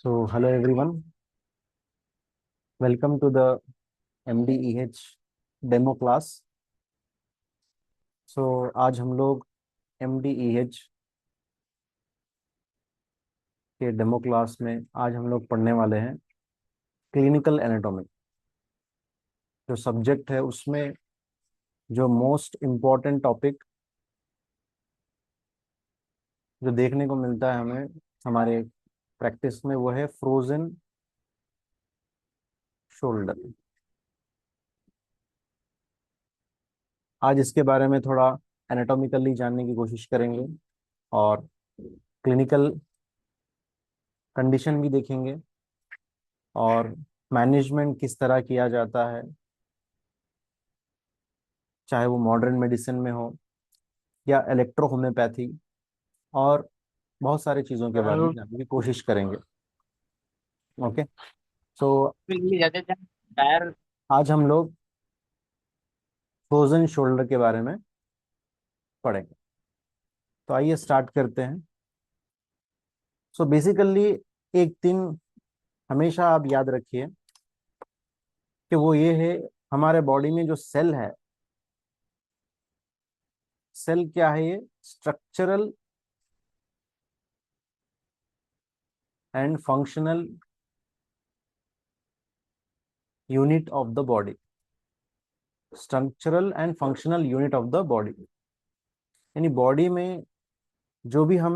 So, hello everyone. Welcome to the MDEH demo class. So, आज हम लोग MDEH के डेमो क्लास में आज हम लोग पढ़ने वाले हैं क्लिनिकल एनाटॉमी। जो सब्जेक्ट है उसमें जो मोस्ट इम्पॉर्टेंट टॉपिक जो देखने को मिलता है हमें हमारे प्रैक्टिस में वो है फ्रोजन शोल्डर। आज इसके बारे में थोड़ा एनाटॉमिकली जानने की कोशिश करेंगे और क्लिनिकल कंडीशन भी देखेंगे और मैनेजमेंट किस तरह किया जाता है, चाहे वो मॉडर्न मेडिसिन में हो या इलेक्ट्रो होम्योपैथी, और बहुत सारी चीज़ों के बारे में जानने की कोशिश करेंगे। ओके, सो टायर। आज हम लोग फ्रोजन शोल्डर के बारे में पढ़ेंगे। तो आइए स्टार्ट करते हैं। सो बेसिकली एक दिन हमेशा आप याद रखिए कि वो ये है, हमारे बॉडी में जो सेल है, सेल क्या है? ये structural and functional unit of the body. Structural and functional unit of the body, यानी बॉडी में जो भी हम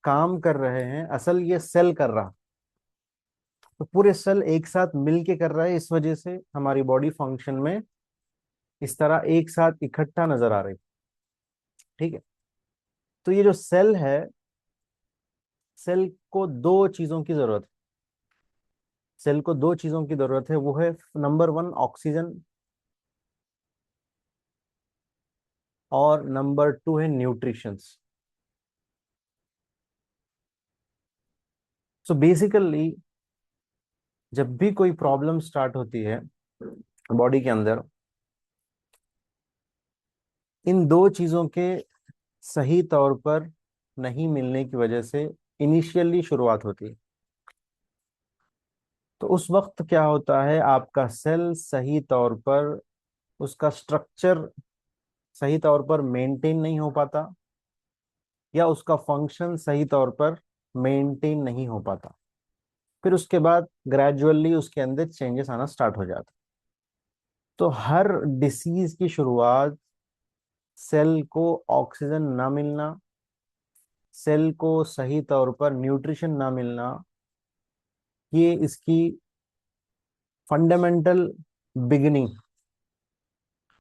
काम कर रहे हैं असल ये सेल कर रहा, तो पूरे सेल एक साथ मिलके कर रहा है। इस वजह से हमारी बॉडी फंक्शन में इस तरह एक साथ इकट्ठा नजर आ रही। ठीक है, तो ये जो सेल है, सेल को दो चीजों की जरूरत है। सेल को दो चीजों की जरूरत है, वो है नंबर वन ऑक्सीजन और नंबर टू है न्यूट्रिशंस। सो बेसिकली जब भी कोई प्रॉब्लम स्टार्ट होती है बॉडी के अंदर, इन दो चीजों के सही तौर पर नहीं मिलने की वजह से इनिशियली शुरुआत होती है। तो उस वक्त क्या होता है, आपका सेल सही तौर पर, उसका स्ट्रक्चर सही तौर पर मेंटेन नहीं हो पाता या उसका फंक्शन सही तौर पर मेंटेन नहीं हो पाता। फिर उसके बाद ग्रेजुअली उसके अंदर चेंजेस आना स्टार्ट हो जाता। तो हर डिसीज की शुरुआत सेल को ऑक्सीजन ना मिलना, सेल को सही तौर पर न्यूट्रिशन ना मिलना, ये इसकी फंडामेंटल बिगिनिंग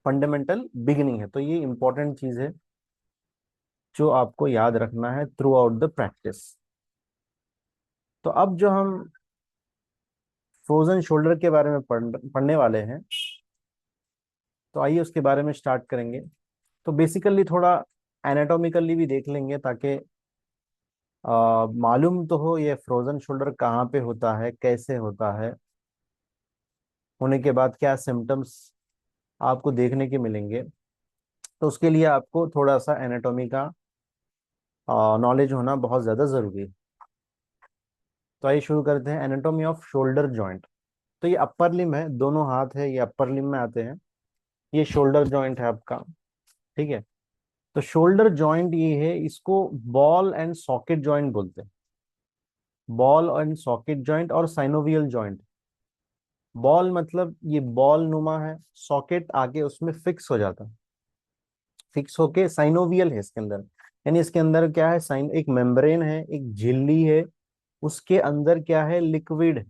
फंडामेंटल बिगिनिंग है। तो ये इंपॉर्टेंट चीज है जो आपको याद रखना है थ्रू आउट द प्रैक्टिस। तो अब जो हम फ्रोजन शोल्डर के बारे में पढ़ने वाले हैं, तो आइए उसके बारे में स्टार्ट करेंगे। तो बेसिकली थोड़ा एनाटॉमिकली भी देख लेंगे ताकि मालूम तो हो ये फ्रोजन शोल्डर कहाँ पे होता है, कैसे होता है, होने के बाद क्या सिम्टम्स आपको देखने के मिलेंगे। तो उसके लिए आपको थोड़ा सा एनाटॉमी का नॉलेज होना बहुत ज़्यादा ज़रूरी है। तो आइए शुरू करते हैं। Anatomy off shoulder joint. तो ये अपर लिम है, दोनों हाथ है, ये अपर लिम में आते हैं। ये शोल्डर जॉइंट है आपका। ठीक है, तो शोल्डर जॉइंट ये है, इसको बॉल एंड सॉकेट जॉइंट बोलते हैं। बॉल एंड सॉकेट जॉइंट और साइनोवियल जॉइंट। बॉल मतलब ये बॉल नुमा है, सॉकेट आके उसमें फिक्स हो जाता है, फिक्स होके साइनोवियल है इसके अंदर। यानी इसके अंदर क्या है, साइन एक मेम्ब्रेन है, एक झिल्ली है, उसके अंदर क्या है, लिक्विड,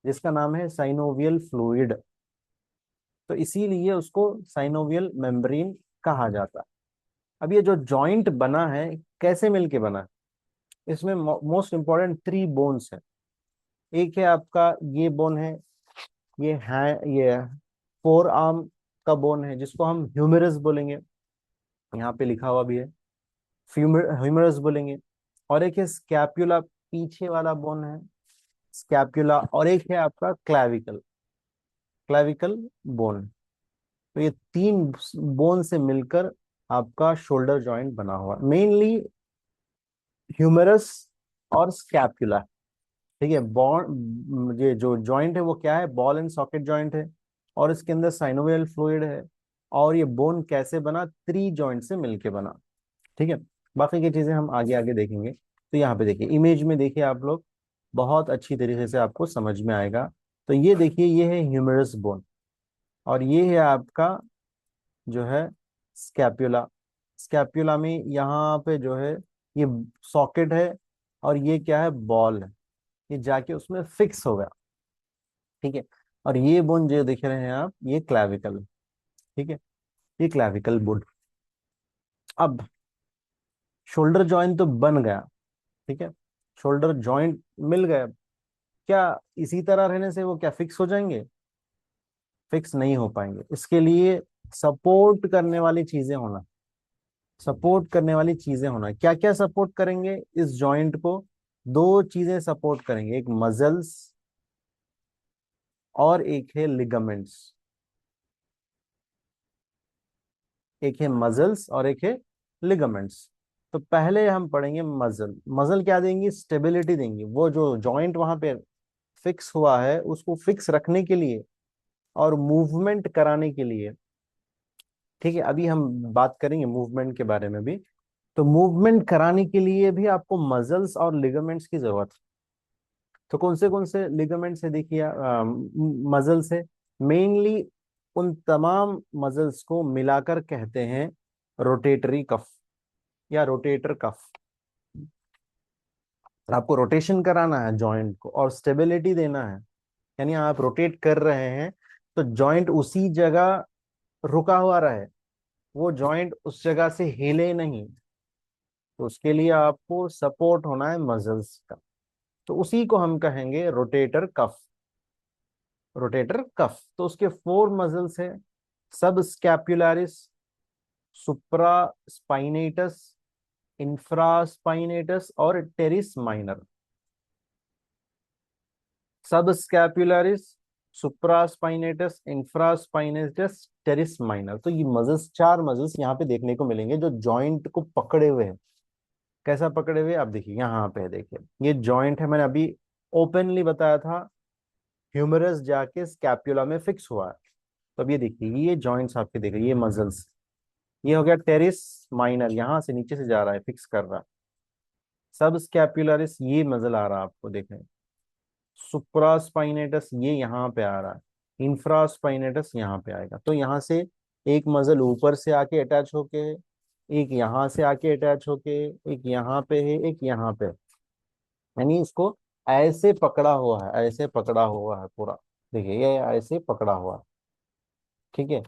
जिसका नाम है साइनोवियल फ्लूइड। तो इसीलिए उसको साइनोवियल मेम्ब्रेन कहा जाता है। अब ये जो जॉइंट बना है, कैसे मिलके बना है? इसमें मोस्ट इंपॉर्टेंट थ्री बोन्स है। एक है आपका ये बोन है, ये फोर आर्म का बोन है जिसको हम ह्यूमेरस बोलेंगे, यहाँ पे लिखा हुआ भी है, ह्यूमरस बोलेंगे। और एक है स्कैपुला, पीछे वाला बोन है स्कैपुला। और एक है आपका क्लैविकल, क्लैविकल बोन। तो ये तीन बोन से मिलकर आपका शोल्डर जॉइंट बना हुआ, मेनली ह्यूमरस और स्कैपुला, ठीक है, बॉन्ड, ये जो जॉइंट है वो क्या है, बॉल एंड सॉकेट जॉइंट है, और इसके अंदर साइनोवियल फ्लूइड है। और ये बोन कैसे बना, 3 जॉइंट से मिलके बना। ठीक है, बाकी की चीजें हम आगे आगे देखेंगे। तो यहाँ पे देखिए, इमेज में देखिए आप लोग, बहुत अच्छी तरीके से आपको समझ में आएगा। तो ये देखिए, ये है ह्यूमरस बोन, और ये है आपका जो है स्कैप्यूला। स्कैप्यूला में यहाँ पे जो है ये सॉकेट है, और ये क्या है, बॉल है, ये जाके उसमें फिक्स हो गया। ठीक है, और ये बोन जो देख रहे हैं आप, ये क्लैविकल है। ठीक है, ये क्लैविकल बोन। अब शोल्डर जॉइंट तो बन गया। ठीक है, शोल्डर जॉइंट मिल गया। क्या इसी तरह रहने से वो क्या फिक्स हो जाएंगे? फिक्स नहीं हो पाएंगे। इसके लिए सपोर्ट करने वाली चीजें होना, सपोर्ट करने वाली चीजें होना। क्या क्या सपोर्ट करेंगे इस जॉइंट को? 2 चीजें सपोर्ट करेंगे, एक मसल्स और एक है लिगामेंट्स। एक है मसल्स और एक है लिगामेंट्स। तो पहले हम पढ़ेंगे मसल। मसल क्या देंगी, स्टेबिलिटी देंगी, वो जो जॉइंट वहां पे फिक्स हुआ है उसको फिक्स रखने के लिए और मूवमेंट कराने के लिए। ठीक है, अभी हम बात करेंगे मूवमेंट के बारे में भी। तो मूवमेंट कराने के लिए भी आपको मसल्स और लिगामेंट्स की जरूरत है। तो कौन से लिगामेंट्स है, देखिए मसल्स है मेनली। उन तमाम मसल्स को मिलाकर कहते हैं रोटेटरी कफ या रोटेटर कफ। आपको रोटेशन कराना है जॉइंट को और स्टेबिलिटी देना है, यानी आप रोटेट कर रहे हैं तो जॉइंट उसी जगह रुका हुआ रहे, वो जॉइंट उस जगह से हिले नहीं। तो उसके लिए आपको सपोर्ट होना है मसल्स का, तो उसी को हम कहेंगे रोटेटर कफ। रोटेटर कफ, तो उसके 4 मसल्स है, सब स्कैपुलारिस, सुप्रा स्पाइनेटस, इंफ्रास्पाइनेटस और टेरिस माइनर। सब स्कैपुलारिस, सुप्रास्पाइनेटस, इंफ्रास्पाइनेटस, टेरिस माइनर। तो ये मसल्स, 4 मसल्स यहाँ पे देखने को मिलेंगे जो जॉइंट को पकड़े हुए हैं। कैसा पकड़े हुए, आप देखिए यहाँ पे है, देखिए ये जॉइंट है, मैंने अभी ओपनली बताया था, ह्यूमरस जाके स्कैपुला में फिक्स हुआ है। तो अब ये देखिए, ये जॉइंट्स आपके देखिए, ये मसल्स, ये हो गया टेरिस माइनर, यहाँ से नीचे से जा रहा है, फिक्स कर रहा है। सब स्कैपुलरिस, ये मसल आ रहा है आपको देखें। सुप्रास्पाइनेटस ये यहाँ पे आ रहा है, इंफ्रास्पाइनेटस यहाँ पे आएगा। तो यहाँ से एक मसल ऊपर से आके अटैच होके है, एक यहाँ से आके अटैच होके, एक यहाँ पे है, एक यहाँ पे है। यानी इसको ऐसे पकड़ा हुआ है, ऐसे पकड़ा हुआ है पूरा। देखिए ये ऐसे पकड़ा हुआ है। ठीक है,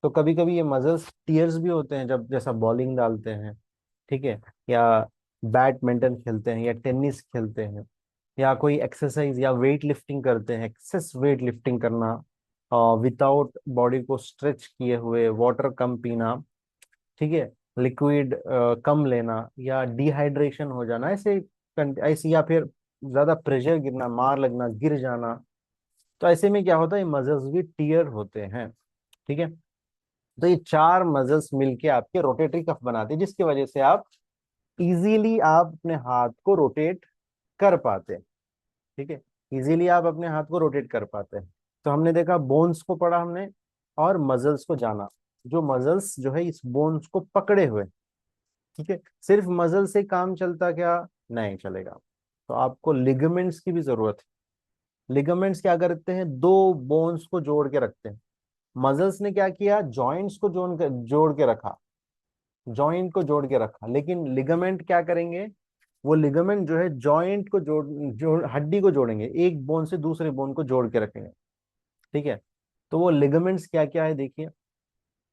तो कभी कभी ये मसल्स टीयर्स भी होते हैं जब, जैसा बॉलिंग डालते हैं, ठीक है, या बैडमिंटन खेलते हैं या टेनिस खेलते हैं, या कोई एक्सरसाइज या वेट लिफ्टिंग करते हैं, एक्सेस वेट लिफ्टिंग करना, विदाउट बॉडी को स्ट्रेच किए हुए, वाटर कम पीना, ठीक है, लिक्विड कम लेना, या डिहाइड्रेशन हो जाना, ऐसे ऐसे, या फिर ज्यादा प्रेशर गिरना, मार लगना, गिर जाना। तो ऐसे में क्या होता है, मसल्स भी टीयर होते हैं। ठीक है, तो ये 4 मसल्स मिलके आपके रोटेटरी कफ बनाते हैं, जिसकी वजह से आप इजीली आप अपने हाथ को रोटेट कर पाते हैं। ठीक है, इजीली आप अपने हाथ को रोटेट कर पाते हैं। तो हमने देखा, बोन्स को पढ़ा हमने और मसल्स को जाना। जो मसल्स जो है इस बोन्स को पकड़े हुए। ठीक है, सिर्फ मसल से काम चलता क्या, नहीं चलेगा। तो आपको लिगामेंट्स की भी जरूरत है। लिगामेंट्स क्या करते हैं, 2 बोन्स को जोड़ के रखते हैं। मसल्स ने क्या किया, जॉइंट्स को जोड़ के रखा, जॉइंट को जोड़ के रखा, लेकिन लिगामेंट क्या करेंगे, वो लिगामेंट जो है जॉइंट को जोड़ हड्डी को जोड़ेंगे, एक बोन से दूसरे बोन को जोड़ के रखेंगे। ठीक है, तो वो लिगामेंट्स क्या क्या है देखिए।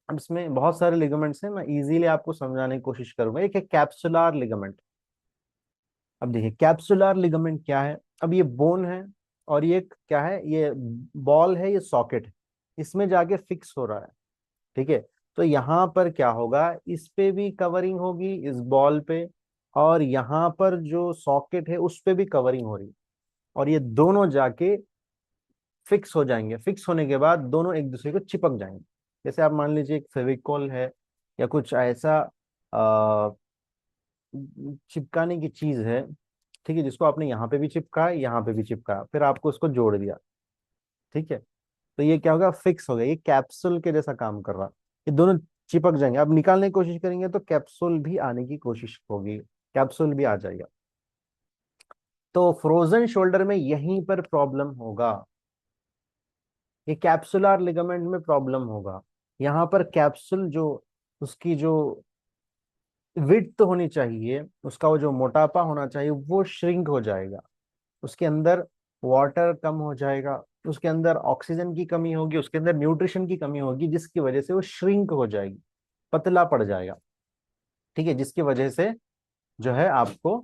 अब इसमें बहुत सारे लिगामेंट्स हैं, मैं इजीली आपको समझाने की कोशिश करूंगा। एक है कैप्सुलार लिगामेंट। अब देखिए कैप्सुलार लिगामेंट क्या है। अब ये बोन है, और ये क्या है, ये बॉल है, ये सॉकेट है, इसमें जाके फिक्स हो रहा है। ठीक है, तो यहाँ पर क्या होगा, इस पे भी कवरिंग होगी, इस बॉल पे, और यहाँ पर जो सॉकेट है उस पे भी कवरिंग हो रही है, और ये दोनों जाके फिक्स हो जाएंगे। फिक्स होने के बाद दोनों एक दूसरे को चिपक जाएंगे। जैसे आप मान लीजिए एक फेविकॉल है, या कुछ ऐसा आ, चिपकाने की चीज है, ठीक है, जिसको आपने यहाँ पे भी चिपकाया, यहाँ पे भी चिपकाया, फिर आपको उसको जोड़ दिया। ठीक है, तो ये क्या होगा, फिक्स हो गया, ये कैप्सूल के जैसा काम कर रहा। ये दोनों चिपक जाएंगे, अब निकालने की कोशिश करेंगे तो कैप्सूल भी आने की कोशिश होगी, कैप्सूल भी आ जाएगा। तो फ्रोजन शोल्डर में यहीं पर प्रॉब्लम होगा, ये कैप्सुलर लिगामेंट में प्रॉब्लम होगा। यहाँ पर कैप्सूल जो, उसकी जो विड्थ होनी चाहिए, उसका वो जो मोटापा होना चाहिए, वो श्रिंक हो जाएगा। उसके अंदर वाटर कम हो जाएगा, उसके अंदर ऑक्सीजन की कमी होगी, उसके अंदर न्यूट्रिशन की कमी होगी, जिसकी वजह से वो श्रिंक हो जाएगी, पतला पड़ जाएगा। ठीक है, जिसकी वजह से जो है आपको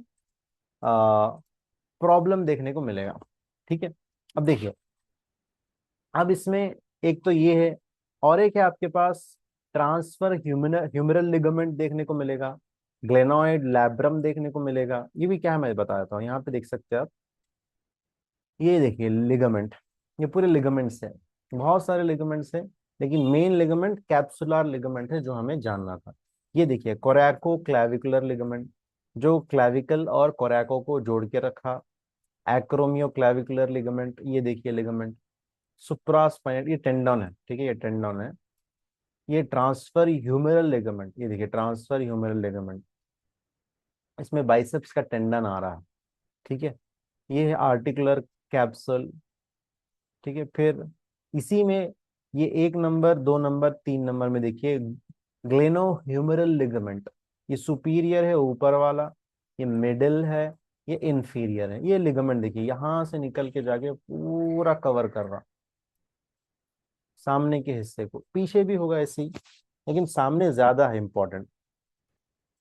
प्रॉब्लम देखने को मिलेगा। ठीक है, अब देखिए, अब इसमें एक तो ये है, और एक है आपके पास ट्रांसफर ह्यूमरल लिगामेंट देखने को मिलेगा, ग्लेनॉइड लैब्रम देखने को मिलेगा। ये भी क्या है मैं बता देता हूँ, यहाँ पे देख सकते हैं आप, ये देखिए लिगामेंट, ये पूरे लिगामेंट्स है, बहुत सारे लिगामेंट्स है, लेकिन मेन लिगामेंट कैप्सुलर लिगामेंट है जो हमें जानना था। ये देखिए कोरैको क्लैविकुलर लिगामेंट, जो क्लैविकल और कोरैको को जोड़ के रखा। एक्रोमियो क्लैविकुलर लिगामेंट, ये देखिए लिगामेंट। सुप्रास्पाइनल, ये टेंडन है, ठीक है, ये टेंडन है। ये ट्रांसफर ह्यूमेरल लिगामेंट, ये देखिए ट्रांसफर ह्यूमेरल लिगामेंट, इसमें बाइसेप्स का टेंडन आ रहा है। ठीक है, ये है आर्टिकुलर कैप्सूल। ठीक है, फिर इसी में ये 1 नंबर, 2 नंबर, 3 नंबर में देखिए ग्लेनो ह्यूमेरल लिगामेंट, ये सुपीरियर है ऊपर वाला, ये मिडिल है, ये इंफीरियर है। ये लिगामेंट देखिए यहाँ से निकल के जाके पूरा कवर कर रहा सामने के हिस्से को, पीछे भी होगा ऐसे ही, लेकिन सामने ज्यादा है इंपॉर्टेंट।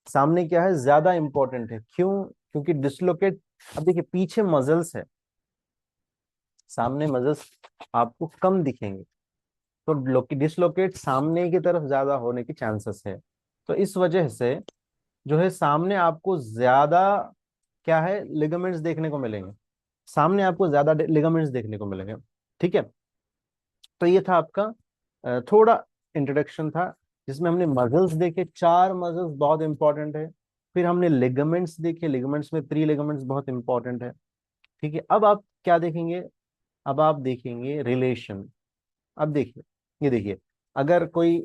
सामने क्या है, ज्यादा इंपॉर्टेंट है, क्यों? क्योंकि डिसलोकेट, अब देखिए पीछे मजल्स है, सामने मजल्स आपको कम दिखेंगे, तो डिसलोकेट सामने की तरफ ज्यादा होने की चांसेस है। तो इस वजह से जो है सामने आपको ज्यादा क्या है, लिगामेंट्स देखने को मिलेंगे, सामने आपको ज्यादा लिगामेंट्स देखने को मिलेंगे। ठीक है, तो ये था आपका थोड़ा इंट्रोडक्शन था, जिसमें हमने मसल्स देखे, 4 मसल्स बहुत इंपॉर्टेंट है। फिर हमने लिगामेंट्स देखे, लिगामेंट्स में 3 लिगामेंट्स बहुत इंपॉर्टेंट है। ठीक है, अब आप क्या देखेंगे, अब आप देखेंगे रिलेशन। अब देखिए, ये देखिए, अगर कोई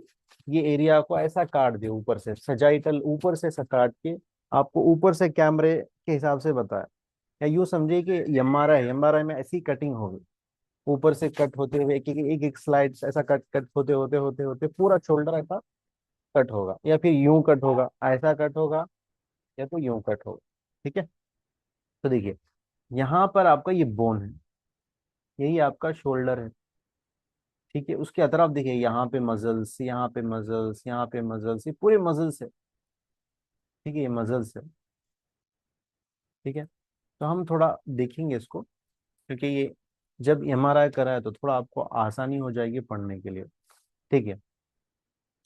ये एरिया को ऐसा काट दे ऊपर से, सजाइटल ऊपर से ऐसा काट के आपको ऊपर से कैमरे के हिसाब से बताया, या यूं समझिए कि एमआरआई, एमआरआई में ऐसी कटिंग होगी, ऊपर से कट होते हुए एक एक स्लाइड ऐसा कट कट होते होते होते होते पूरा शोल्डर ऐसा कट होगा, या फिर यूं कट होगा, ऐसा कट होगा, या तो यूं कट होगा। ठीक है, तो देखिए यहाँ पर आपका ये बोन है, यही आपका शोल्डर है। ठीक है, उसके अतराफ देखिए, यहाँ पे मजल्स, यहाँ पे मजल्स, यहाँ पे मजल्स, ये पूरे मजल्स है। ठीक है, ये मजल्स है। ठीक है, तो हम थोड़ा देखेंगे इसको, क्योंकि ये जब एमआरआई करा है तो थोड़ा आपको आसानी हो जाएगी पढ़ने के लिए। ठीक है,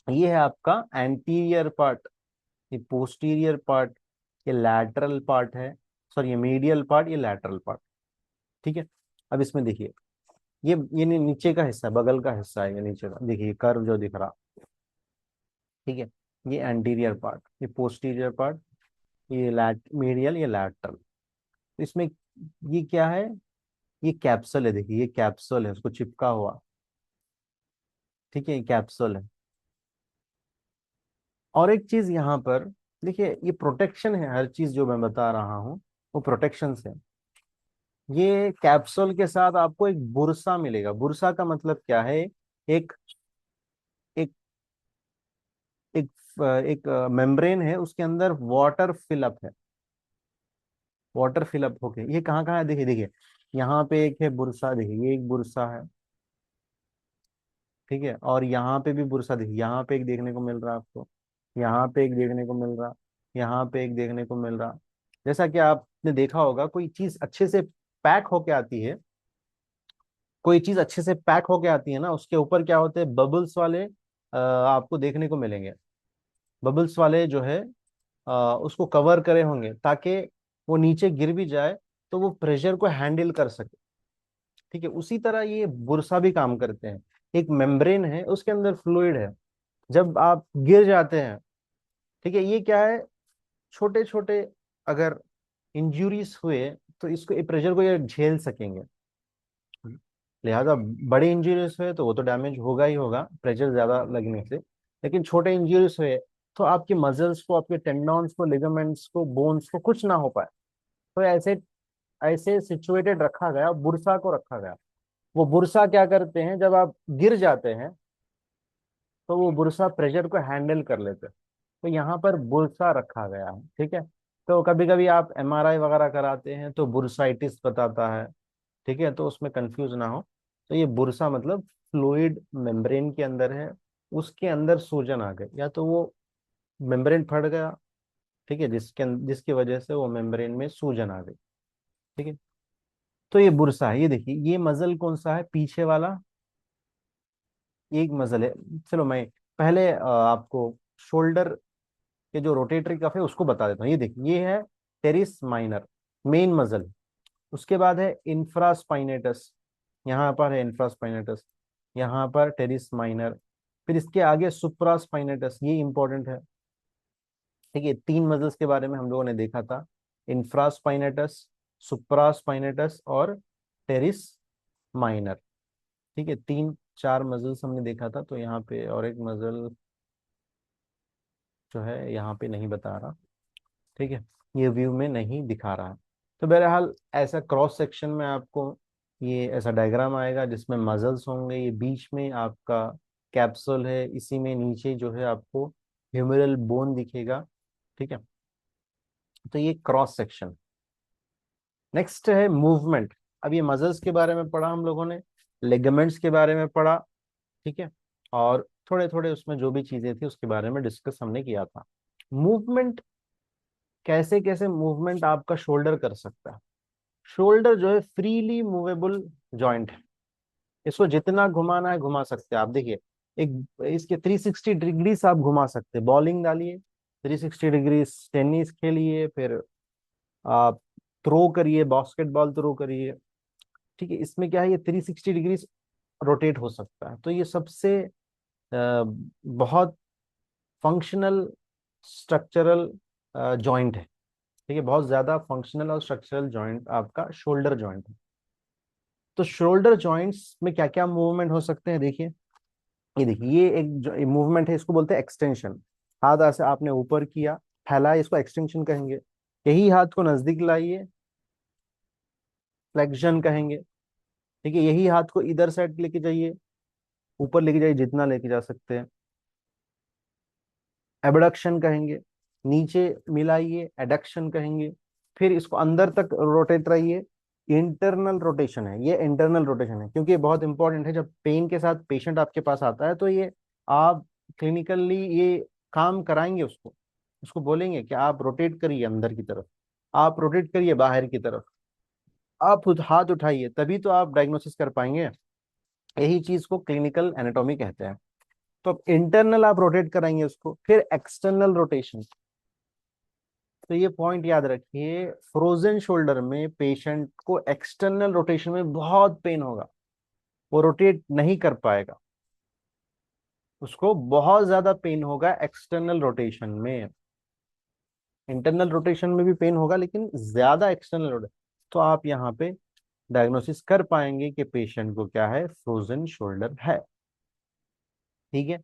ये है आपका एंटीरियर पार्ट, ये पोस्टीरियर पार्ट, ये लैटरल पार्ट है, सॉरी ये मीडियल पार्ट, ये लैटरल पार्ट। ठीक है, अब इसमें देखिए, ये नीचे का हिस्सा, बगल का हिस्सा है, ये नीचे का देखिए कर्व जो दिख रहा। ठीक है, ये एंटीरियर पार्ट, ये पोस्टीरियर पार्ट, ये मीडियल, ये लैटरल। इसमें ये क्या है, ये कैप्सूल है, देखिए ये कैप्सूल है, उसको चिपका हुआ। ठीक है, ये कैप्सूल है। और एक चीज यहाँ पर देखिए, ये प्रोटेक्शन है, हर चीज जो मैं बता रहा हूँ वो प्रोटेक्शन है। ये कैप्सूल के साथ आपको एक बुरसा मिलेगा। बुरसा का मतलब क्या है, एक एक एक एक मेम्ब्रेन है, उसके अंदर वाटर फिलअप है, वाटर फिलअप होके ये कहाँ कहाँ है, देखिए देखिए, यहाँ पे एक है बुरसा, देखिए ये एक बुरसा है। ठीक है, और यहाँ पे भी बुरसा, देखिए यहाँ पे एक देखने को मिल रहा है आपको, यहाँ पे एक देखने को मिल रहा, यहाँ पे एक देखने को मिल रहा। जैसा कि आपने देखा होगा, कोई चीज अच्छे से पैक होके आती है, कोई चीज अच्छे से पैक होके आती है ना, उसके ऊपर क्या होते हैं, बबल्स वाले आपको देखने को मिलेंगे। बबल्स वाले जो है उसको कवर करे होंगे, ताकि वो नीचे गिर भी जाए तो वो प्रेशर को हैंडल कर सके। ठीक है, उसी तरह ये बुरसा भी काम करते हैं। एक मेम्ब्रेन है, उसके अंदर फ्लूइड है, जब आप गिर जाते हैं, ठीक है, ये क्या है, छोटे छोटे, अगर इंजुरीज हुए तो इसको प्रेशर को ये झेल सकेंगे। लिहाजा बड़े इंजरीज हुए तो वो तो डैमेज होगा ही होगा प्रेशर ज्यादा लगने से, लेकिन छोटे इंजरीज हुए तो आपके मसल्स को, आपके टेंडॉन्स को, लिगामेंट्स को, बोन्स को कुछ ना हो पाए। तो ऐसे ऐसे सिचुएटेड रखा गया, बुरसा को रखा गया। वो बुरसा क्या करते हैं, जब आप गिर जाते हैं तो वो बुरसा प्रेशर को हैंडल कर लेते हैं। तो यहाँ पर बुरसा रखा गया है, ठीक है। तो कभी कभी आप एमआरआई वगैरह कराते हैं तो बुरसाइटिस बताता है, ठीक है, तो उसमें कंफ्यूज ना हो। तो ये बुरसा मतलब फ्लूइड मेम्ब्रेन के अंदर है, उसके अंदर सूजन आ गई, या तो वो मेम्ब्रेन फट गया, ठीक है, जिसकी वजह से वो मेम्ब्रेन में सूजन आ गई, ठीक है। तो ये बुरसा है। ये देखिए, ये मसल कौन सा है, पीछे वाला एक मसल है। चलो मैं पहले आपको शोल्डर के जो रोटेटरी कफ है उसको बता देता हूँ। ये देखिए, ये है टेरिस माइनर, मेन मसल। उसके बाद है इंफ्रास्पाइनेटस, यहाँ पर है इंफ्रास्पाइनेटस, यहाँ पर टेरिस माइनर। फिर इसके आगे सुप्रास्पाइनेटस, ये इंपॉर्टेंट है, ठीक है। तीन मसल्स के बारे में हम लोगों ने देखा था, इंफ्रास्पाइनेटस, सुप्रास्पाइनेटस और टेरिस माइनर, ठीक है। तीन चार मसल्स हमने देखा था। तो यहाँ पे और एक मसल जो है यहाँ पे नहीं बता रहा, ठीक है, ये व्यू में नहीं दिखा रहा है। तो बहरहाल ऐसा क्रॉस सेक्शन में आपको ये ऐसा डायग्राम आएगा जिसमें मसल्स होंगे, ये बीच में आपका कैप्सूल है, इसी में नीचे जो है आपको ह्यूमेरल बोन दिखेगा, ठीक है। तो ये क्रॉस सेक्शन। नेक्स्ट है मूवमेंट। अब ये मसल्स के बारे में पढ़ा हम लोगों ने, लिगामेंट्स के बारे में पढ़ा, ठीक है, और थोड़े थोड़े उसमें जो भी चीजें थी उसके बारे में डिस्कस हमने किया था। मूवमेंट, कैसे कैसे मूवमेंट आपका शोल्डर कर सकता है। शोल्डर जो है फ्रीली मूवेबल जॉइंट है, इसको जितना घुमाना है घुमा सकते हैं आप। देखिए, एक इसके 360 डिग्रीज आप घुमा सकते हैं। बॉलिंग डालिए 360 डिग्रीज, टेनिस खेलिए, फिर आप थ्रो करिए, बास्केटबॉल थ्रो करिए, ठीक है। इसमें क्या है, ये 360 डिग्रीज रोटेट हो सकता है। तो ये सबसे बहुत फंक्शनल स्ट्रक्चरल जॉइंट है, ठीक है। बहुत ज्यादा फंक्शनल और स्ट्रक्चरल जॉइंट आपका शोल्डर जॉइंट है। तो शोल्डर जॉइंट्स में क्या क्या मूवमेंट हो सकते हैं, देखिए। ये देखिए, ये एक मूवमेंट है, इसको बोलते हैं एक्सटेंशन। हाथ ऐसे आपने ऊपर किया, फैलाया, इसको एक्सटेंशन कहेंगे। यही हाथ को नजदीक लाइए, फ्लेक्शन कहेंगे, ठीक है। यही हाथ को इधर साइड लेके जाइए, ऊपर लेके जाइए जितना लेके जा सकते हैं, एबडक्शन कहेंगे। नीचे मिलाइए, एडक्शन कहेंगे। फिर इसको अंदर तक रोटेट रहिए, इंटरनल रोटेशन है, ये इंटरनल रोटेशन है, क्योंकि ये बहुत इंपॉर्टेंट है। जब पेन के साथ पेशेंट आपके पास आता है तो ये आप क्लिनिकली ये काम कराएंगे उसको, उसको बोलेंगे कि आप रोटेट करिए अंदर की तरफ, आप रोटेट करिए बाहर की तरफ, आप हाथ उठाइए, तभी तो आप डायग्नोसिस कर पाएंगे। यही चीज को क्लिनिकल एनाटॉमी कहते हैं। तो अब इंटरनल आप रोटेट कराएंगे उसको, फिर एक्सटर्नल रोटेशन। तो ये पॉइंट याद रखिए, फ्रोजन शोल्डर में पेशेंट को एक्सटर्नल रोटेशन में बहुत पेन होगा, वो रोटेट नहीं कर पाएगा, उसको बहुत ज्यादा पेन होगा एक्सटर्नल रोटेशन में। इंटरनल रोटेशन में भी पेन होगा लेकिन ज्यादा एक्सटर्नल रोटेशन। तो आप यहाँ पे डायग्नोसिस कर पाएंगे कि पेशेंट को क्या है, फ्रोजन शोल्डर है, ठीक है।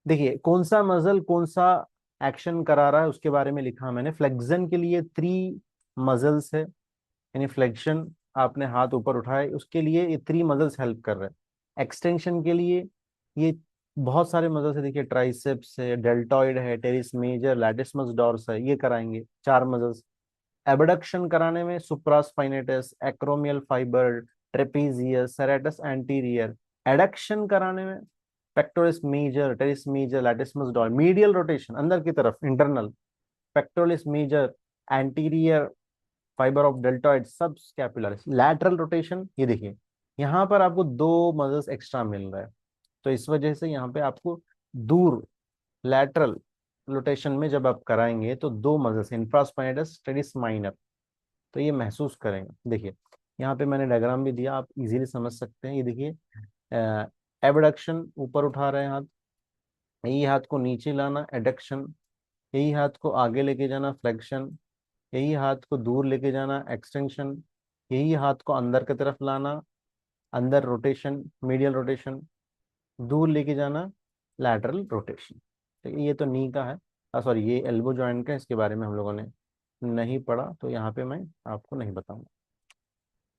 देखिए, कौन सा मसल कौन सा एक्शन करा रहा है उसके बारे में लिखा मैंने। फ्लेक्शन के लिए 3 मसल्स है, यानी फ्लेक्शन, आपने हाथ ऊपर उठाए, उसके लिए ये 3 मसल्स हेल्प कर रहे हैं। एक्सटेंशन के लिए ये बहुत सारे मसल्स है, देखिए, ट्राइसेप्स है, डेल्टॉइड है, टेरिस मेजर, लैटिसमस डॉर्स है, ये कराएंगे 4 मसल्स। एबडक्शन कराने में supraspinatus, acromial fibre, trapezius, serratus anterior. Adduction कराने में pectoralis major, teres major, latissimus dorsi. Medial rotation अंदर की तरफ, internal, pectoralis major, anterior fibre of deltoid, subscapularis. Lateral rotation, ये देखिए, यहाँ पर आपको 2 मसल्स एक्स्ट्रा मिल रहा है, तो इस वजह से यहाँ पे आपको दूर लैटरल रोटेशन में जब आप कराएंगे तो 2 मसल्स, इंफ्रास्पाइनस, टेरिस माइनर, तो ये महसूस करेंगे। देखिए, यहाँ पे मैंने डायग्राम भी दिया, आप इजीली समझ सकते हैं। ये देखिए, एबडक्शन, ऊपर उठा रहे हैं हाथ, यही हाथ को नीचे लाना एडक्शन, यही हाथ को आगे लेके जाना फ्लेक्शन, यही हाथ को दूर लेके जाना एक्सटेंशन, यही हाथ को अंदर की तरफ लाना, अंदर रोटेशन, मीडियल रोटेशन, दूर लेके जाना, लैटरल रोटेशन। ठीक है, ये तो नी का है, सॉरी ये एल्बो जॉइंट का है, इसके बारे में हम लोगों ने नहीं पढ़ा, तो यहाँ पे मैं आपको नहीं बताऊंगा।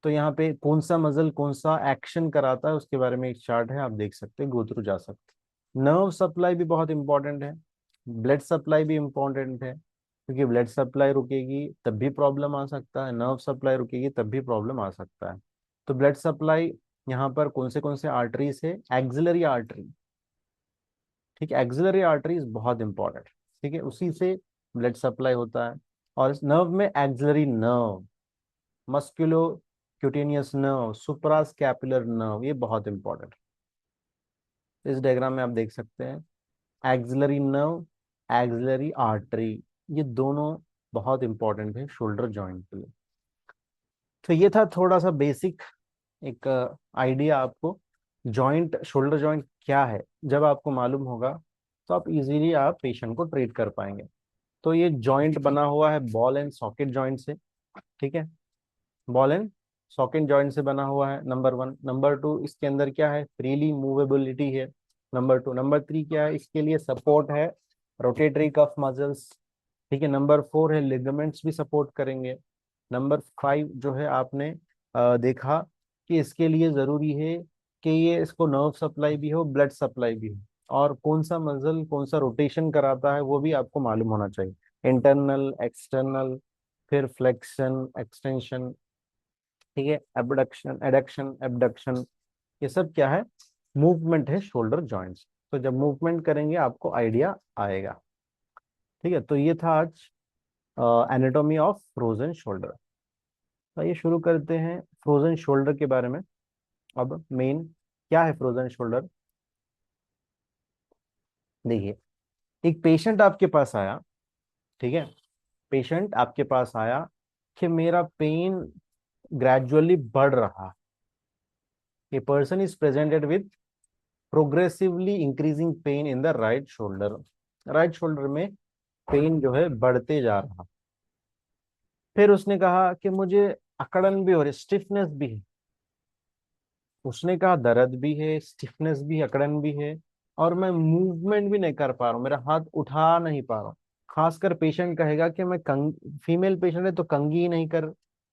तो यहाँ पे कौन सा मसल कौन सा एक्शन कराता है उसके बारे में एक चार्ट है, आप देख सकते हैं, गो थ्रू जा सकते हैं। नर्व सप्लाई भी बहुत इंपॉर्टेंट है, ब्लड सप्लाई भी इंपॉर्टेंट है, क्योंकि ब्लड सप्लाई रुकेगी तब भी प्रॉब्लम आ सकता है, नर्व सप्लाई रुकेगी तब भी प्रॉब्लम आ सकता है। तो ब्लड सप्लाई यहाँ पर कौन से आर्टरीज है, एक्सिलरी आर्टरी। ठीक है, एक्सिलरी आर्टरीज बहुत इंपॉर्टेंट। ठीक है, उसी से ब्लड सप्लाई होता है। और इस नर्व में axillary nerve, मस्कुलो cutaneous nerve, suprascapular nerve, ये बहुत इंपॉर्टेंट। इस डायग्राम में आप देख सकते हैं एक्सिलरी नर्व, एक्सिलरी आर्टरी, ये दोनों बहुत इंपॉर्टेंट है शोल्डर जॉइंट के लिए। तो ये था थोड़ा सा बेसिक एक आइडिया आपको, जॉइंट शोल्डर जॉइंट क्या है। जब आपको मालूम होगा तो आप इजीली आप पेशेंट को ट्रीट कर पाएंगे। तो ये जॉइंट बना हुआ है बॉल एंड सॉकेट जॉइंट से। ठीक है, बॉल एंड सॉकेट जॉइंट से बना हुआ है, नंबर वन। नंबर टू, इसके अंदर क्या है, फ्रीली मूवेबिलिटी है, नंबर टू। नंबर थ्री क्या है, इसके लिए सपोर्ट है, रोटेटरी कफ मसल्स। ठीक है, नंबर फोर है लिगामेंट्स भी सपोर्ट करेंगे। नंबर फाइव जो है आपने देखा कि इसके लिए जरूरी है कि ये इसको नर्व सप्लाई भी हो, ब्लड सप्लाई भी हो, और कौन सा मसल कौन सा रोटेशन कराता है वो भी आपको मालूम होना चाहिए, इंटरनल एक्सटर्नल, फिर फ्लेक्शन एक्सटेंशन। ठीक है, एबडक्शन एडक्शन एबडक्शन, ये सब क्या है, मूवमेंट है शोल्डर जॉइंट्स। तो जब मूवमेंट करेंगे आपको आइडिया आएगा। ठीक है, तो ये था आज एनाटॉमी ऑफ फ्रोजन शोल्डर। तो ये शुरू करते हैं फ्रोजन शोल्डर के बारे में। अब मेन क्या है फ्रोजन शोल्डर, देखिए, एक पेशेंट आपके पास आया। ठीक है, पेशेंट आपके पास आया कि मेरा पेन ग्रेजुअली बढ़ रहा, a person is presented with progressively increasing pain in the right shoulder. Right shoulder में पेन जो है बढ़ते जा रहा। फिर उसने कहा कि मुझे अकड़न भी हो रही, स्टिफनेस भी है। उसने कहा दर्द भी है, स्टिफनेस भी, अकड़न भी है, और मैं मूवमेंट भी नहीं कर पा रहा हूँ, मेरा हाथ उठा नहीं पा रहा हूँ। खासकर पेशेंट कहेगा कि मैं फीमेल पेशेंट है तो कंघी नहीं कर,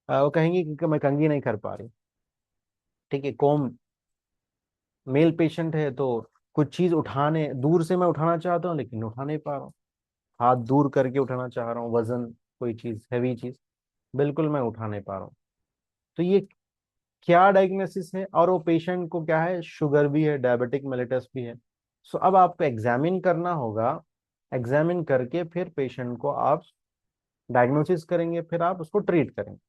वो कहेंगी कि मैं कंघी नहीं कर पा रही। ठीक है, कॉम मेल पेशेंट है तो कुछ चीज उठाने, दूर से मैं उठाना चाहता हूँ लेकिन उठा नहीं पा रहा हूँ, हाथ दूर करके उठाना चाह रहा हूँ, वजन, कोई चीज हैवी चीज, बिल्कुल मैं उठा नहीं पा रहा हूँ। तो ये क्या डायग्नोसिस है, और वो पेशेंट को क्या है, शुगर भी है, डायबिटिक मेलिटस भी है। सो अब आपको एग्जामिन करना होगा, एग्जामिन करके फिर पेशेंट को आप डायग्नोसिस करेंगे, फिर आप उसको ट्रीट करेंगे।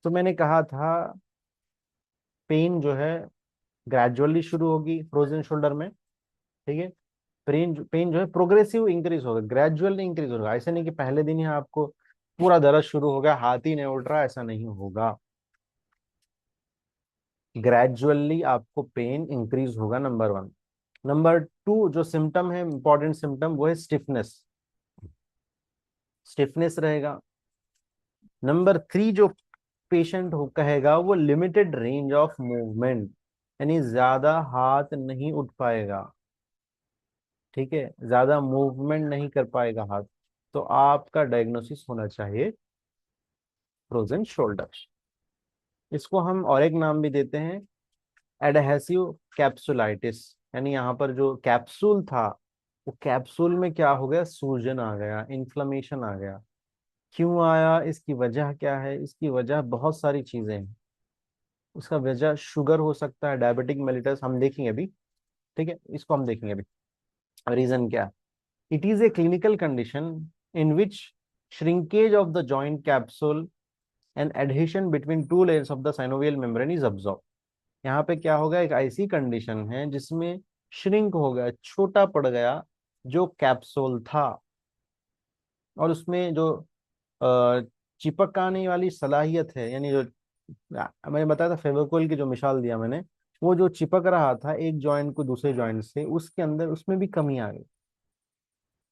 तो मैंने कहा था पेन जो है ग्रेजुअली शुरू होगी फ्रोजन शोल्डर में। ठीक है, पेन पेन जो है प्रोग्रेसिव इंक्रीज होगा, ग्रेजुअल इंक्रीज होगा, ऐसा नहीं कि पहले दिन ही आपको पूरा दर्द शुरू हो गया, हाथ ही नहीं उठ रहा, ऐसा नहीं होगा। ग्रेजुअली आपको पेन इंक्रीज होगा, नंबर वन। नंबर टू जो सिम्टम है, इंपॉर्टेंट सिम्टम, वो है स्टिफनेस, स्टिफनेस रहेगा। नंबर थ्री जो पेशेंट हो कहेगा वो लिमिटेड रेंज ऑफ मूवमेंट, यानी ज्यादा हाथ नहीं उठ पाएगा। ठीक है, ज्यादा मूवमेंट नहीं कर पाएगा हाथ। तो आपका डायग्नोसिस होना चाहिए फ्रोजन शोल्डर। इसको हम और एक नाम भी देते हैं, एडहेसिव कैप्सुलाइटिस। यानी यहाँ पर जो कैप्सूल था, वो कैप्सूल में क्या हो गया, सूजन आ गया, इन्फ्लेमेशन आ गया। क्यों आया, इसकी वजह क्या है, इसकी वजह बहुत सारी चीजें हैं। उसका वजह शुगर हो सकता है, डायबिटिक मेलिटस हम देखेंगे अभी। ठीक है, इसको हम देखेंगे अभी रीजन क्या है। It is a clinical condition in which shrinkage of the joint capsule and adhesion between two layers of the synovial membrane is observe. यहाँ पे क्या होगा, एक ऐसी कंडीशन है जिसमें श्रिंक हो गया, छोटा पड़ गया जो कैप्सूल था, और उसमें जो अ, चिपकाने वाली सलाहियत है, यानी जो मैंने बताया था फेविकोल की जो मिसाल दिया मैंने, वो जो चिपक रहा था एक जॉइंट को दूसरे जॉइंट से, उसके अंदर उसमें भी कमी आ गई।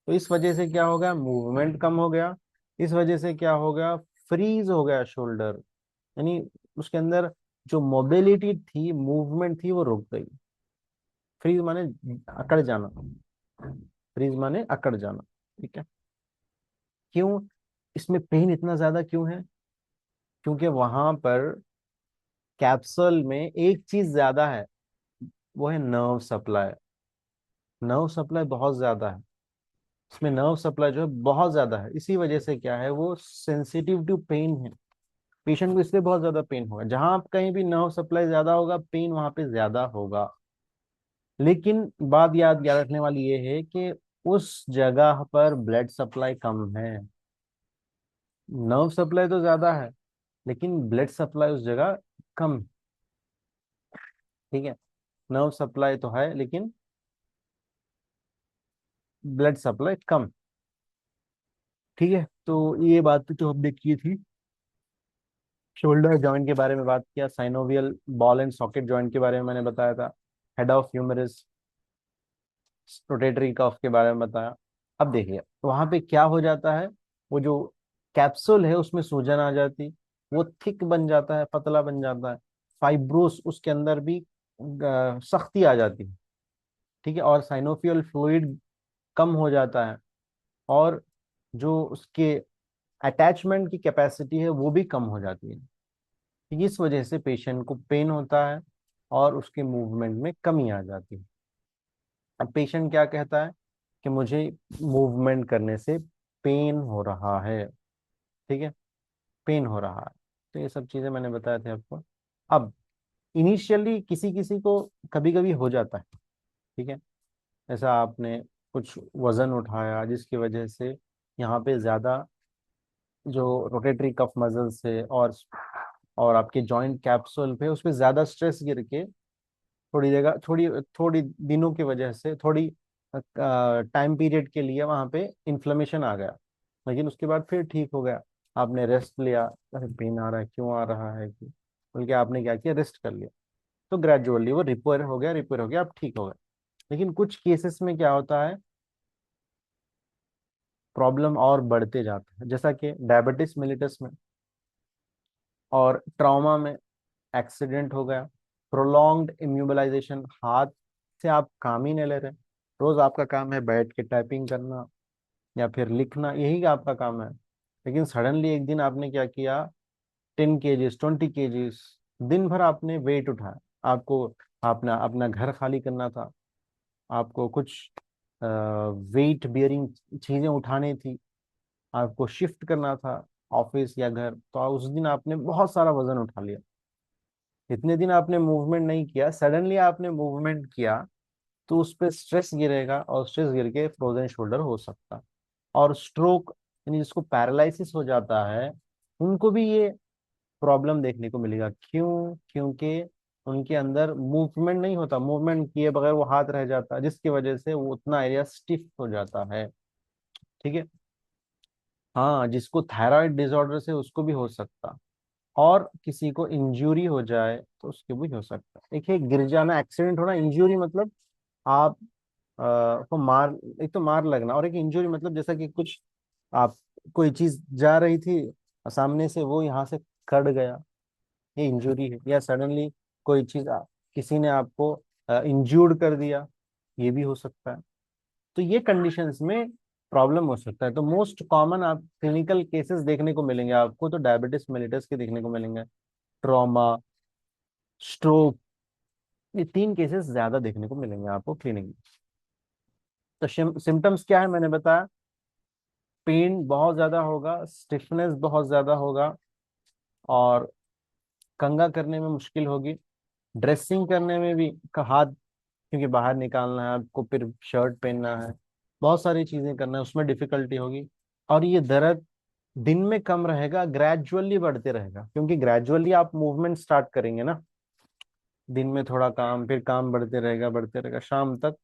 तो इस वजह से क्या हो गया, मूवमेंट कम हो गया, इस वजह से क्या हो गया, फ्रीज हो गया शोल्डर, यानी उसके अंदर जो मोबिलिटी थी, मूवमेंट थी, वो रुक गई। फ्रीज माने अकड़ जाना, फ्रीज माने अकड़ जाना। ठीक है। क्यों इसमें पेन इतना ज्यादा क्यों है? क्योंकि वहां पर कैप्सूल में एक चीज ज्यादा है, वो है नर्व सप्लाई। नर्व सप्लाई बहुत ज्यादा है, इसमें नर्व सप्लाई जो है बहुत ज्यादा है। इसी वजह से क्या है, वो सेंसिटिव टू पेन है। पेशेंट को इसलिए बहुत ज्यादा पेन होगा, जहां आप कहीं भी नर्व सप्लाई ज्यादा होगा, पेन वहां पे ज्यादा होगा। लेकिन बात याद रखने वाली ये है कि उस जगह पर ब्लड सप्लाई कम है। नर्व सप्लाई तो ज्यादा है, लेकिन ब्लड सप्लाई उस जगह कम। ठीक है। नर्व सप्लाई तो है, लेकिन ब्लड सप्लाई कम। ठीक है। तो ये बात तो हमने की थी, शोल्डर जॉइंट के बारे में बात किया, synovial ball and socket joint के बारे में मैंने बताया था, हेड ऑफ ह्यूमरस, रोटेटरी कफ के बारे में बताया। अब देखिए वहां पे क्या हो जाता है, वो जो कैप्सूल है उसमें सूजन आ जाती, वो थिक बन जाता है, पतला बन जाता है, फाइब्रोस उसके अंदर भी सख्ती आ जाती है। ठीक है। और साइनोफियल फ्लूइड कम हो जाता है, और जो उसके अटैचमेंट की कैपेसिटी है वो भी कम हो जाती है। इस वजह से पेशेंट को पेन होता है और उसके मूवमेंट में कमी आ जाती है। अब पेशेंट क्या कहता है कि मुझे मूवमेंट करने से पेन हो रहा है। ठीक है। पेन हो रहा है। तो ये सब चीजें मैंने बताया थे आपको। अब इनिशियली किसी किसी को कभी कभी हो जाता है। ठीक है। ऐसा आपने कुछ वजन उठाया जिसकी वजह से यहाँ पे ज्यादा जो रोटेटरी कफ मसल्स है और आपके जॉइंट कैप्सूल पे उस पे ज्यादा स्ट्रेस गिर के थोड़ी जगह, थोड़ी थोड़ी दिनों की वजह से, थोड़ी टाइम पीरियड के लिए वहां पे इन्फ्लेमेशन आ गया, लेकिन उसके बाद फिर ठीक हो गया। आपने रेस्ट लिया, अरे पेन आ रहा है, क्यों आ रहा है कि, बल्कि आपने क्या किया, रेस्ट कर लिया, तो ग्रेजुअली वो रिपेयर हो गया, आप ठीक हो गए। लेकिन कुछ केसेस में क्या होता है, प्रॉब्लम और बढ़ते जाता है, जैसा कि डायबिटीज मेलिटस में और ट्रॉमा में। एक्सीडेंट हो गया, प्रोलॉन्ग्ड इम्यूबलाइजेशन, हाथ से आप काम ही नहीं ले रहे, रोज आपका काम है बैठ के टाइपिंग करना या फिर लिखना, यही आपका काम है, लेकिन सडनली एक दिन आपने क्या किया, 10 kgs 20 kgs, दिन भर आपने वेट उठाया, आपको अपना अपना घर खाली करना था, आपको कुछ वेट बियरिंग चीजें उठानी थी, आपको शिफ्ट करना था ऑफिस या घर, तो उस दिन आपने बहुत सारा वजन उठा लिया। इतने दिन आपने मूवमेंट नहीं किया, सडनली आपने मूवमेंट किया, तो उस पर स्ट्रेस गिरेगा और स्ट्रेस गिर के फ्रोजन शोल्डर हो सकता है। और स्ट्रोक, यानी जिसको पैरालिसिस हो जाता है, उनको भी ये प्रॉब्लम देखने को मिलेगा। क्यों? क्योंकि उनके अंदर मूवमेंट नहीं होता, मूवमेंट किए बगैर वो हाथ रह जाता है, जिसकी वजह से वो उतना एरिया स्टिफ हो जाता है। ठीक है। हाँ, जिसको थायराइड डिसऑर्डर से उसको भी हो सकता, और किसी को इंजुरी हो जाए तो उसके भी हो सकता है। देखिए गिर जाना, एक्सीडेंट होना, इंजुरी मतलब आप को मार, एक तो मार लगना, और एक इंजुरी मतलब जैसा कि कुछ आप कोई चीज जा रही थी सामने से, वो यहाँ से कट गया, ये इंजुरी है। या सडनली कोई चीज किसी ने आपको इंज्यूर्ड कर दिया, ये भी हो सकता है। तो ये कंडीशंस में प्रॉब्लम हो सकता है। तो मोस्ट कॉमन आप क्लिनिकल केसेस देखने को मिलेंगे आपको, तो डायबिटीज मेलिटस के देखने को मिलेंगे, ट्रॉमा, स्ट्रोक, ये 3 केसेस ज्यादा देखने को मिलेंगे आपको क्लिनिक में। तो सिम्टम्स क्या है मैंने बताया, पेन बहुत ज्यादा होगा, स्टिफनेस बहुत ज्यादा होगा, और कंघा करने में मुश्किल होगी, ड्रेसिंग करने में भी हाथ, क्योंकि बाहर निकालना है आपको, फिर शर्ट पहनना है, बहुत सारी चीजें करना है, उसमें डिफिकल्टी होगी। और ये दर्द दिन में कम रहेगा, ग्रेजुअली बढ़ते रहेगा, क्योंकि ग्रेजुअली आप मूवमेंट स्टार्ट करेंगे ना, दिन में थोड़ा काम, फिर काम बढ़ते रहेगा, शाम तक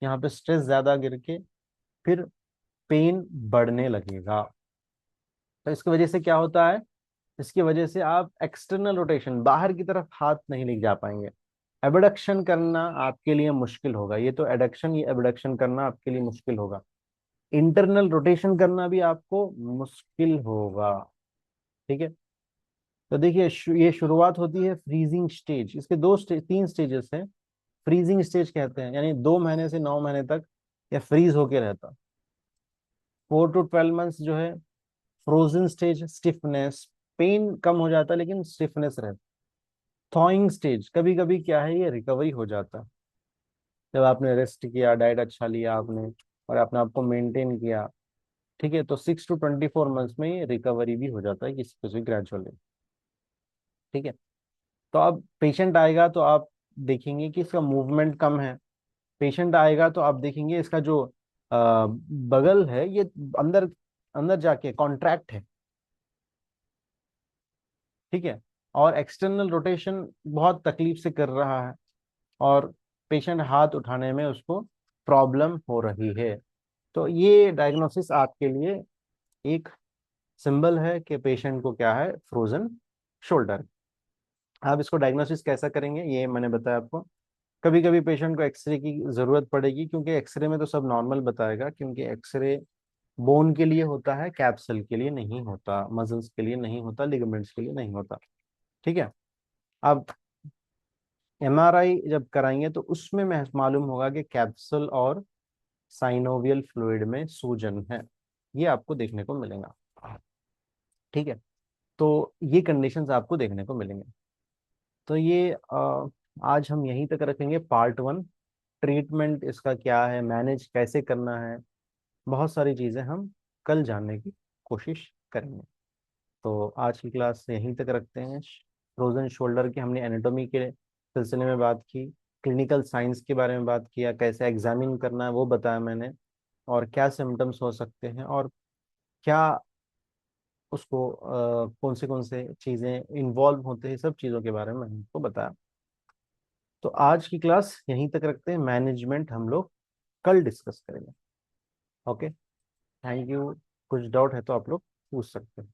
यहाँ पे स्ट्रेस ज्यादा गिर के फिर पेन बढ़ने लगेगा। तो इसकी वजह से क्या होता है, इसकी वजह से आप एक्सटर्नल रोटेशन, बाहर की तरफ हाथ नहीं ले जा पाएंगे, एबडक्शन करना आपके लिए मुश्किल होगा। ये तो एडक्शन, ये एबडक्शन करना आपके लिए मुश्किल होगा। इंटरनल रोटेशन करना भी आपको मुश्किल होगा। ठीक है। तो देखिए ये शुरुआत होती है फ्रीजिंग स्टेज, इसके तीन स्टेजेस हैं। फ्रीजिंग स्टेज कहते हैं, यानी 2 महीने से 9 महीने तक या फ्रीज होके रहता। 4 to 12 मंथ्स जो है फ्रोजन स्टेज, स्टिफनेस, पेन कम हो जाता है लेकिन स्टिफनेस रहता। थॉइंग स्टेज, कभी कभी क्या है ये रिकवरी हो जाता है, जब आपने रेस्ट किया, डाइट अच्छा लिया आपने, और अपने आप को मेंटेन किया। ठीक है, तो 6 to 24 मंथ्स में ये रिकवरी भी हो जाता है किसी किसी ग्रेजुअली। ठीक है। तो अब पेशेंट आएगा तो आप देखेंगे कि इसका मूवमेंट कम है। पेशेंट आएगा तो आप देखेंगे इसका जो बगल है ये अंदर अंदर जाके कॉन्ट्रैक्ट है। ठीक है। और एक्सटर्नल रोटेशन बहुत तकलीफ से कर रहा है, और पेशेंट हाथ उठाने में उसको प्रॉब्लम हो रही है। तो ये डायग्नोसिस आपके लिए एक सिंबल है कि पेशेंट को क्या है, फ्रोजन शोल्डर। आप इसको डायग्नोसिस कैसा करेंगे ये मैंने बताया आपको। कभी कभी पेशेंट को एक्सरे की जरूरत पड़ेगी, क्योंकि एक्सरे में तो सब नॉर्मल बताएगा, क्योंकि एक्सरे बोन के लिए होता है, कैप्सल के लिए नहीं होता, मसल्स के लिए नहीं होता, लिगामेंट्स के लिए नहीं होता। ठीक है। अब एमआरआई जब कराएंगे तो उसमें मालूम होगा कि कैप्सूल और साइनोवियल फ्लूइड में सूजन है, ये आपको देखने को मिलेगा। ठीक है। तो ये कंडीशंस आपको देखने को मिलेंगे। तो ये आज हम यहीं तक रखेंगे, पार्ट 1। ट्रीटमेंट इसका क्या है, मैनेज कैसे करना है, बहुत सारी चीज़ें हम कल जानने की कोशिश करेंगे। तो आज की क्लास यहीं तक रखते हैं। फ्रोजन शोल्डर की हमने एनाटॉमी के सिलसिले में बात की, क्लिनिकल साइंस के बारे में बात किया, कैसे एग्जामिन करना है वो बताया मैंने, और क्या सिम्टम्स हो सकते हैं, और क्या उसको कौन से चीज़ें इन्वॉल्व होते हैं, सब चीज़ों के बारे में मैंने आपको बताया। तो आज की क्लास यहीं तक रखते हैं, मैनेजमेंट हम लोग कल डिस्कस करेंगे। Okay, thank you. कुछ डाउट है तो आप लोग पूछ सकते हैं।